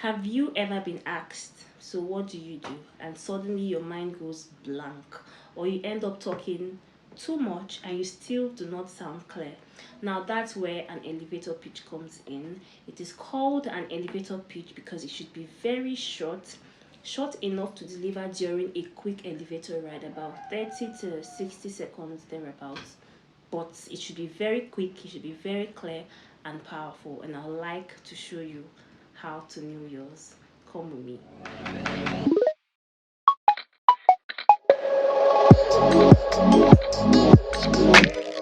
Have you ever been asked, so what do you do? And suddenly your mind goes blank, or you end up talking too much and you still do not sound clear. Now that's where an elevator pitch comes in. It is called an elevator pitch because it should be very short enough to deliver during a quick elevator ride, about 30 to 60 seconds thereabouts. But it should be very quick, it should be very clear and powerful, and I'd like to show you how to know yours. Come with me.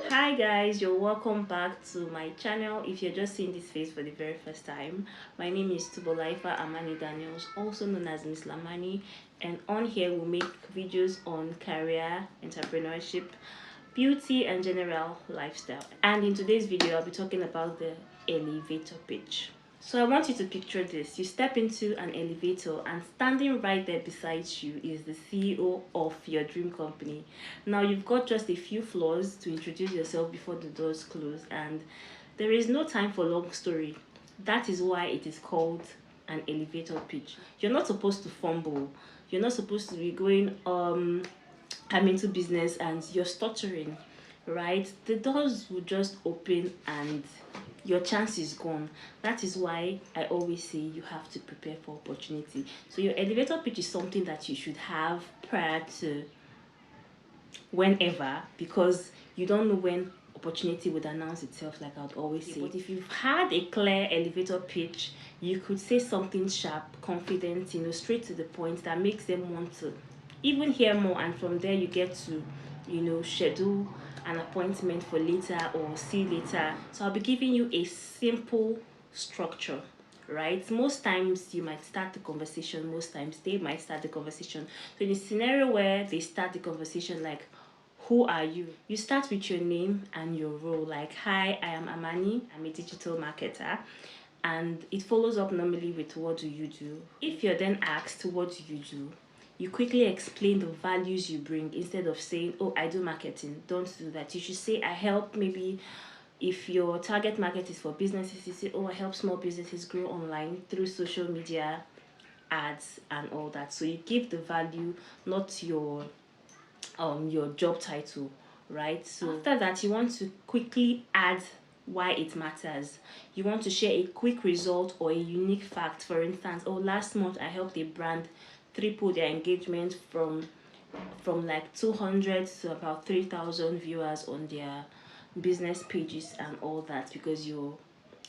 Hi guys, you're welcome back to my channel. If you're just seeing this face for the very first time, my name is Tubolaifa Amani Daniels, also known as Miss Lamani, and on here we make videos on career, entrepreneurship, beauty and general lifestyle. And in today's video I'll be talking about the elevator pitch. So I want you to picture this. You step into an elevator and standing right there beside you is the CEO of your dream company. Now you've got just a few floors to introduce yourself before the doors close, and there is no time for long story. That is why it is called an elevator pitch. You're not supposed to fumble. You're not supposed to be going I'm into business and you're stuttering, right? The doors will just open and your chance is gone. That is why I always say you have to prepare for opportunity. So your elevator pitch is something that you should have prior to whenever, because you don't know when opportunity would announce itself, like I would always say. But if you've had a clear elevator pitch, you could say something sharp, confident, straight to the point that makes them want to even hear more, and from there you get to schedule an appointment for later or see later. So I'll be giving you a simple structure, right? Most times you might start the conversation, most times they might start the conversation. So in a scenario where they start the conversation like, who are you? You start with your name and your role, like, hi, I am Amani, I'm a digital marketer. And it follows up normally with, what do you do? If you're then asked, what do you do? You quickly explain the values you bring instead of saying, oh, I do marketing. Don't do that. You should say, I help. Maybe if your target market is for businesses, you say, oh, I help small businesses grow online through social media, ads and all that. So you give the value, not your job title, right? So after that, you want to quickly add why it matters. You want to share a quick result or a unique fact. For instance, oh, last month I helped a brand triple their engagement from like 200 to about 3,000 viewers on their business pages and all that, because you're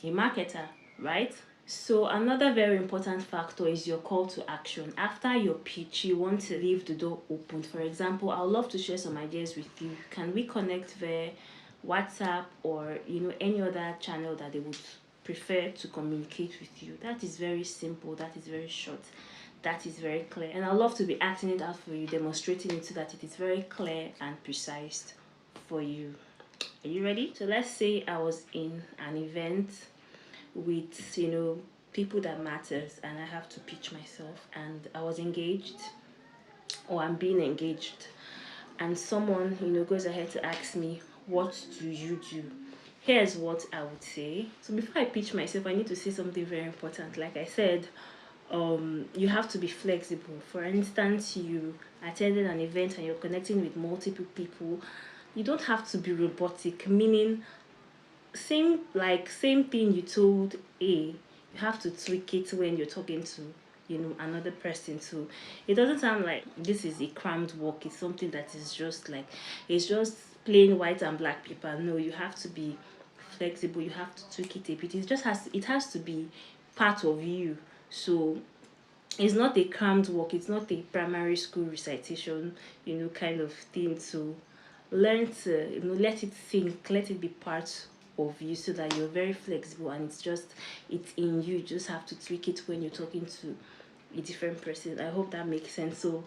a marketer, right? So another very important factor is your call to action. After your pitch, you want to leave the door open. For example, I would love to share some ideas with you. Can we connect via WhatsApp or any other channel that they would prefer to communicate with you? That is very simple. That is very short. That is very clear. And I'd love to be acting it out for you, demonstrating it so that it is very clear and precise for you. Are you ready? So let's say I was in an event with people that matters, and I have to pitch myself, and I was engaged, or I'm being engaged, and someone goes ahead to ask me, what do you do? Here's what I would say. So before I pitch myself, I need to say something very important. Like I said, you have to be flexible. For instance, you attended an event and you're connecting with multiple people. You don't have to be robotic, meaning same thing you told A, you have to tweak it when you're talking to another person too. It doesn't sound like this is a crammed work. It's something that is just like, it's just plain white and black paper. No, you have to be flexible. You have to tweak it a bit. It has to be part of you. So it's not a crammed work. It's not a primary school recitation kind of thing. To learn to let it sink, let it be part of you, so that you're very flexible and it's in you. You just have to tweak it when you're talking to a different person. I hope that makes sense. So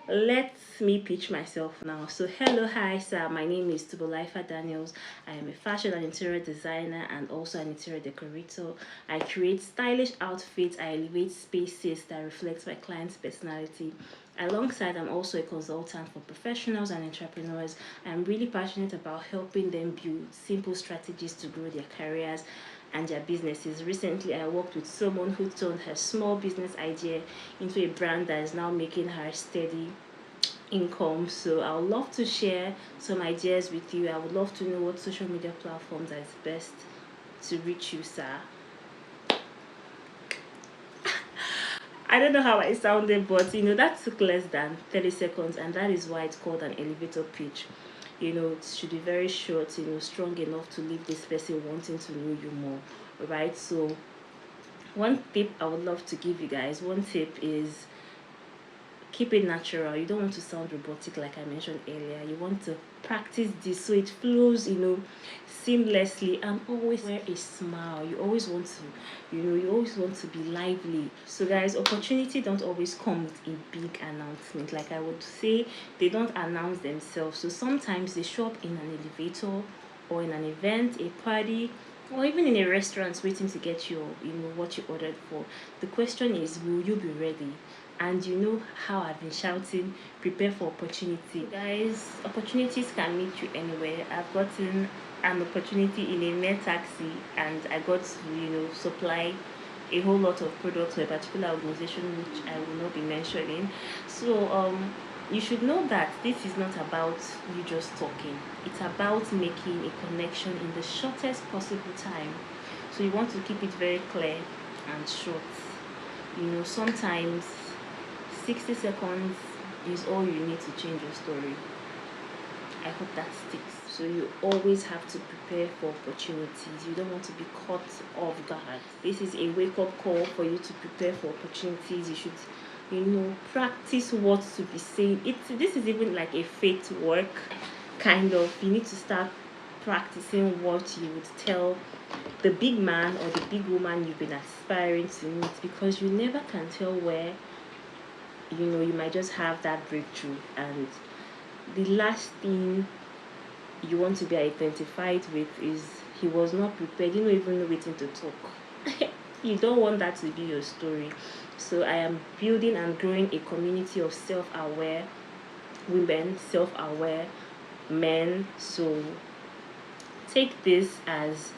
let me pitch myself now. So hello, hi sir, my name is Tubolaifa Daniels. I am a fashion and interior designer and also an interior decorator. I create stylish outfits. I elevate spaces that reflect my client's personality. Alongside, I'm also a consultant for professionals and entrepreneurs. I'm really passionate about helping them build simple strategies to grow their careers. and their businesses. Recently, I worked with someone who turned her small business idea into a brand that is now making her steady income. So I would love to share some ideas with you. I would love to know what social media platforms are best to reach you, sir. I don't know how I sounded, but that took less than 30 seconds, and that is why it's called an elevator pitch. It should be very short, strong enough to leave this person wanting to know you more, right? So one tip I would love to give you guys, one tip is keep it natural. You don't want to sound robotic like I mentioned earlier. You want to practice this so it flows, seamlessly, and always wear a smile. You always want to, you always want to be lively. So guys, opportunity don't always come with a big announcement. Like I would say, they don't announce themselves. So sometimes they show up in an elevator or in an event, a party, or even in a restaurant waiting to get your, what you ordered for. The question is, will you be ready? And you know how I've been shouting, prepare for opportunity. Guys, opportunities can meet you anywhere. I've gotten an opportunity in a mere taxi, and I got to, supply a whole lot of products for a particular organization which I will not be mentioning. So you should know that this is not about you just talking. It's about making a connection in the shortest possible time. So you want to keep it very clear and short. Sometimes 60 seconds is all you need to change your story. I hope that sticks. So you always have to prepare for opportunities. You don't want to be caught off guard. This is a wake-up call for you to prepare for opportunities. You should, practice what to be saying. This is even like a faith work, kind of. You need to start practicing what you would tell the big man or the big woman you've been aspiring to meet, because you never can tell where you might just have that breakthrough. And the last thing you want to be identified with is he was not prepared, even waiting to talk. You don't want that to be your story. So I am building and growing a community of self-aware women, self-aware men. So take this as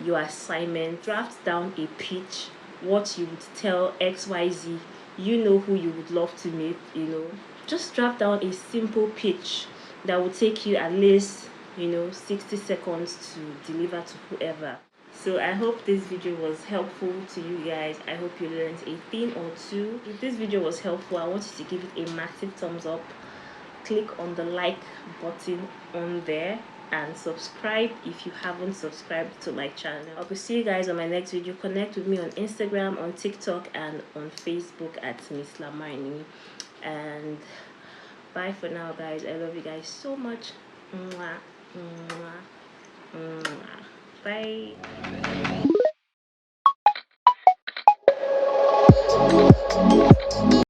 your assignment. Draft down a pitch, what you would tell XYZ, who you would love to meet. Just draft down a simple pitch that will take you at least 60 seconds to deliver to whoever. So I hope this video was helpful to you guys. I hope you learned a thing or two. If this video was helpful, I want you to give it a massive thumbs up. Click on the like button on there and subscribe if you haven't subscribed to my channel. I will see you guys on my next video. Connect with me on Instagram, on TikTok, and on Facebook at Miss Lamarni. And bye for now, guys. I love you guys so much. Mwah, mwah, mwah. Bye.